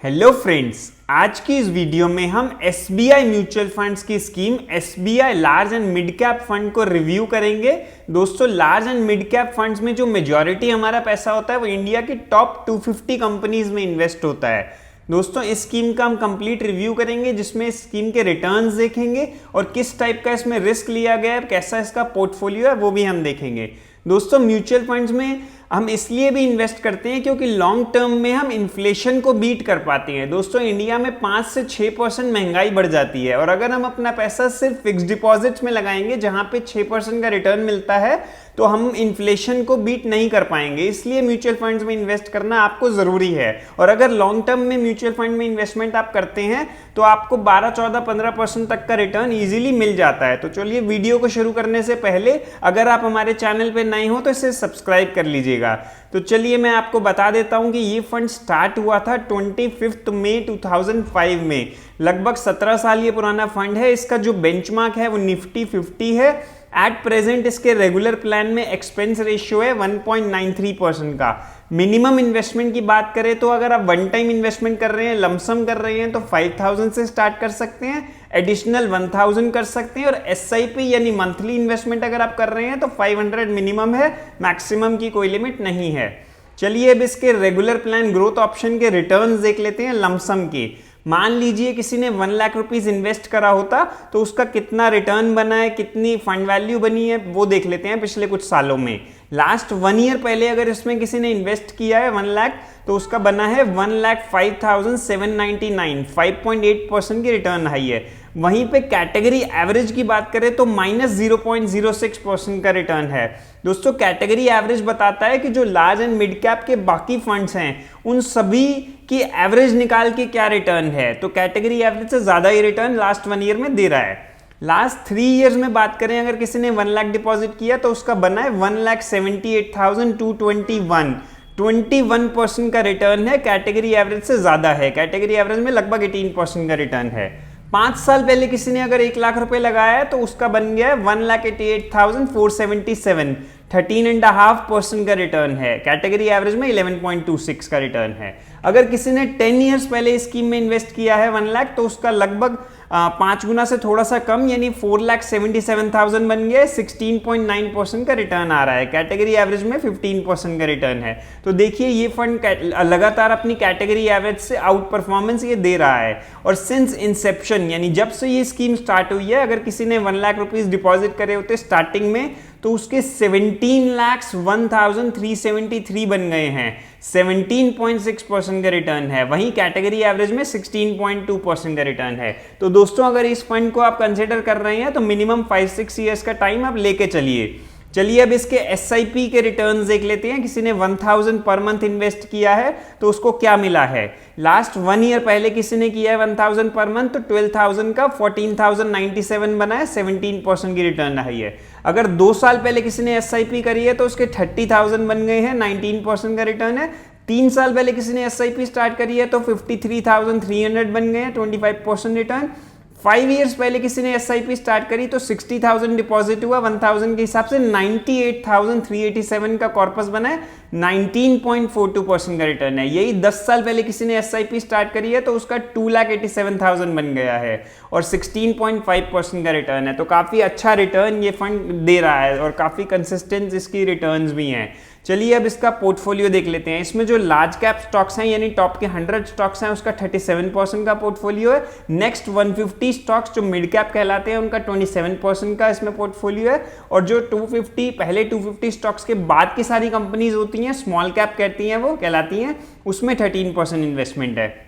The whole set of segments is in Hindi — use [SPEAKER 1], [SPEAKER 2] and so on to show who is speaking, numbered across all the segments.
[SPEAKER 1] हेलो फ्रेंड्स, आज की इस वीडियो में हम SBI म्यूचुअल फंड्स की scheme SBI large and mid cap fund को रिव्यू करेंगे। दोस्तों, large and mid cap funds में जो मेजॉरिटी हमारा पैसा होता है वो इंडिया की टॉप 250 कंपनीज में इन्वेस्ट होता है। दोस्तों, इस स्कीम का हम कंप्लीट रिव्यू करेंगे जिसमें इस स्कीम के रिटर्न्स देखेंगे और किस टाइप का इसमें रिस्क लिया गया है, कैसा इसका पोर्टफोलियो है वो भी हम देखेंगे। दोस्तों, म्यूचुअल फंड्स में हम इसलिए भी इन्वेस्ट करते हैं क्योंकि लॉन्ग टर्म में हम इन्फ्लेशन को बीट कर पाते हैं। दोस्तों, इंडिया में 5 से 6% महंगाई बढ़ जाती है और अगर हम अपना पैसा सिर्फ फिक्स डिपॉजिट्स में लगाएंगे जहां पे 6% का रिटर्न मिलता है तो हम इन्फ्लेशन को बीट नहीं कर पाएंगे। इसलिए म्यूचुअल फंड्स में इन्वेस्ट करना आपको ज़रूरी है। और अगर लॉन्ग टर्म में म्यूचुअल फंड में इन्वेस्टमेंट आप करते हैं तो आपको 12, 14, 15% तक का रिटर्न इजीली मिल जाता है। तो चलिए, वीडियो को शुरू करने से पहले अगर आप हमारे चैनल पर नए हो तो इसे सब्सक्राइब कर लीजिएगा। तो चलिए, मैं आपको बता देता हूं कि ये फंड स्टार्ट हुआ था 25 मई 2005 में। लगभग 17 साल ये पुराना फंड है। इसका जो बेंचमार्क है वो निफ्टी 50 है। एट प्रेजेंट इसके रेगुलर प्लान में एक्सपेंस रेशियो है 1.93% का। मिनिमम इन्वेस्टमेंट की बात करें तो अगर आप वन टाइम इन्वेस्टमेंट कर रहे हैं, लमसम कर रहे हैं तो 5000 से स्टार्ट कर सकते हैं, एडिशनल 1000 कर सकते हैं और SIP यानी मंथली इन्वेस्टमेंट अगर आप कर रहे हैं तो 500 मिनिमम है, मैक्सिमम की कोई लिमिट नहीं है। चलिए, अब इसके रेगुलर प्लान ग्रोथ ऑप्शन के रिटर्न्स देख लेते हैं लमसम के। मान लीजिए किसी ने 1 लाख रुपीज इन्वेस्ट करा होता तो उसका कितना रिटर्न बना है, कितनी फंड वैल्यू बनी है वो देख लेते हैं पिछले कुछ सालों में। लास्ट 1 ईयर पहले अगर इसमें किसी ने इन्वेस्ट किया है 1 लाख तो उसका बना है 1,05,799, 5.8% की रिटर्न आई है। वहीं पे कैटेगरी एवरेज की बात करें तो -0.06% का रिटर्न है। दोस्तों, कैटेगरी एवरेज बताता है कि जो लार्ज एंड मिड कैप के बाकी फंड्स हैं उन सभी की एवरेज निकाल के क्या रिटर्न है। तो कैटेगरी एवरेज से ज्यादा ही रिटर्न लास्ट 1 ईयर में दे रहा है। लास्ट 3 इयर्स में बात करें, अगर किसी ने 1 लाख डिपॉजिट किया तो उसका बना है 1,78,221, 21% का रिटर्न है। कैटेगरी एवरेज से ज्यादा है। कैटेगरी एवरेज में लगभग 18% का रिटर्न है। 5 साल पहले किसी ने अगर 1 लाख रुपए लगाया है तो उसका बन गया है 1,88,477, 13.5% का रिटर्न है। कैटेगरी एवरेज में 11.26 का रिटर्न है। अगर किसी ने 10 इयर्स पहले स्कीम में इन्वेस्ट किया है 1 लाख तो उसका लगभग 5 गुना से थोड़ा सा कम यानी 4,77,000 बन गया, 16.9% का रिटर्न आ रहा है। कैटेगरी एवरेज में 15% का रिटर्न है। तो देखिए, ये फंड लगातार अपनी कैटेगरी एवरेज से आउट परफॉर्मेंस ये दे रहा है। और सिंस इंसेप्शन यानी जब से ये स्कीम स्टार्ट हुई है, अगर किसी ने 1 लाख रुपीज डिपॉजिट करे होते स्टार्टिंग में तो उसके 17,01,373 बन गए हैं। 17.6% का रिटर्न है। वहीं कैटेगरी एवरेज में 16.2% का रिटर्न है। तो दोस्तों, अगर इस फंड को आप कंसिडर कर रहे हैं तो मिनिमम 5-6 ईयर्स का टाइम आप लेके चलिए। अब इसके SIP के रिटर्न्स देख लेते हैं। किसी ने 1000 पर मंथ इन्वेस्ट किया है तो उसको क्या मिला है। लास्ट 1 ईयर पहले किसी ने किया है 1000 पर मंथ तो 12,000 का 14,097 बना है, 17% की रिटर्न आई है। अगर 2 साल पहले किसी ने SIP करी है तो उसके 30,000 बन गए हैं, 19% का रिटर्न है। 3 साल पहले किसी ने SIP स्टार्ट करी है तो 53,300 बन गए हैं, 25% रिटर्न। 5 इयर्स पहले किसी ने SIP स्टार्ट करी तो 60,000 डिपॉजिट हुआ, 1000 के हिसाब से 98,387 का कॉर्पस बना है, 19.42% का रिटर्न है। यही 10 साल पहले किसी ने SIP स्टार्ट करी है तो उसका 2,87,000 बन गया है और 16.5% का रिटर्न है। तो काफ़ी अच्छा रिटर्न ये फंड दे रहा है और काफ़ी कंसिस्टेंट इसकी रिटर्न्स भी हैं। चलिए, अब इसका पोर्टफोलियो देख लेते हैं। इसमें जो लार्ज कैप स्टॉक्स हैं यानी टॉप के 100 स्टॉक्स हैं उसका 37% का पोर्टफोलियो है। नेक्स्ट 150 स्टॉक्स जो मिड कैप कहलाते हैं उनका 27% का इसमें पोर्टफोलियो है। और जो 250 स्टॉक्स के बाद की सारी कंपनीज होती हैं, स्मॉल कैप कहती हैं वो कहलाती हैं, उसमें 13% इन्वेस्टमेंट है।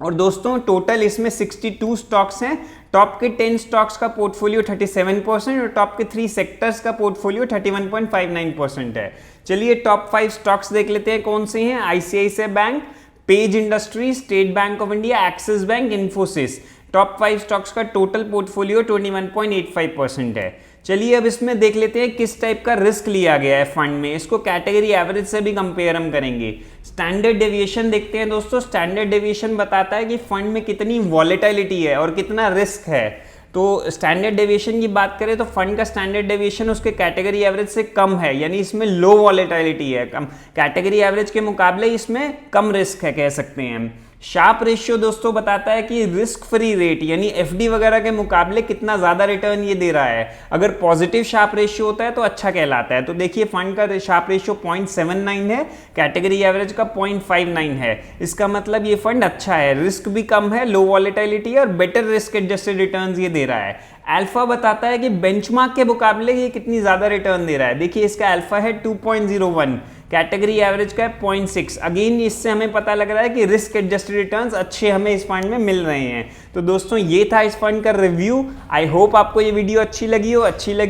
[SPEAKER 1] और दोस्तों, टोटल इसमें 62 स्टॉक्स हैं। टॉप के 10 स्टॉक्स का पोर्टफोलियो 37% और टॉप के 3 सेक्टर्स का पोर्टफोलियो 31.59% है। चलिए, टॉप 5 स्टॉक्स देख लेते हैं कौन से हैं। ICICI bank, page industries, state bank of India, axis bank, Infosys. Top 5 stocks का टोटल पोर्टफोलियो 21.85% है। चलिए, अब इसमें देख लेते हैं किस टाइप का रिस्क लिया गया है फंड में। इसको कैटेगरी एवरेज से भी कंपेयर हम करेंगे। स्टैंडर्ड डेविएशन देखते हैं दोस्तों। स्टैंडर्ड डेविएशन बताता है कि फंड में कितनी वॉलेटिलिटी है और कितना रिस्क है। तो स्टैंडर्ड डेविएशन की बात करें तो फंड का स्टैंडर्ड डेविएशन उसके कैटेगरी एवरेज से कम है, यानी इसमें लो वॉलेटिलिटी है, कम कैटेगरी एवरेज के मुकाबले इसमें कम रिस्क है कह सकते हैं हम। शार्प रेशियो दोस्तों बताता है कि रिस्क फ्री रेट यानी एफडी वगैरह के मुकाबले कितना ज्यादा रिटर्न ये दे रहा है। अगर पॉजिटिव शार्प रेशियो होता है तो अच्छा कहलाता है। तो देखिए फंड का शार्प रेशियो 0.79 है, कैटेगरी एवरेज का 0.59 है। इसका मतलब ये फंड अच्छा है, रिस्क भी कम है, लो वॉलेटिलिटी और बेटर रिस्क एडजस्टेड रिटर्न्स ये दे रहा है। अल्फा बताता है कि बेंचमार्क के मुकाबले ये कितनी ज्यादा रिटर्न दे रहा है। देखिए इसका अल्फा है 2.01, कैटेगरी एवरेज का है 0.6। अगेन इससे हमें पता लग रहा है कि रिस्क एडजस्टेड रिटर्न्स अच्छे हमें इस फंड में मिल रहे हैं। तो दोस्तों ये था इस फंड का रिव्यू। आई होप आपको ये वीडियो अच्छी लगी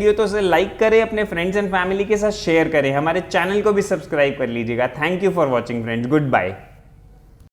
[SPEAKER 1] हो तो उसे लाइक करें, अपने फ्रेंड्स एंड फैमिली के साथ शेयर करें, हमारे चैनल को भी सब्सक्राइब कर लीजिएगा। Thank you for watching friends, good bye.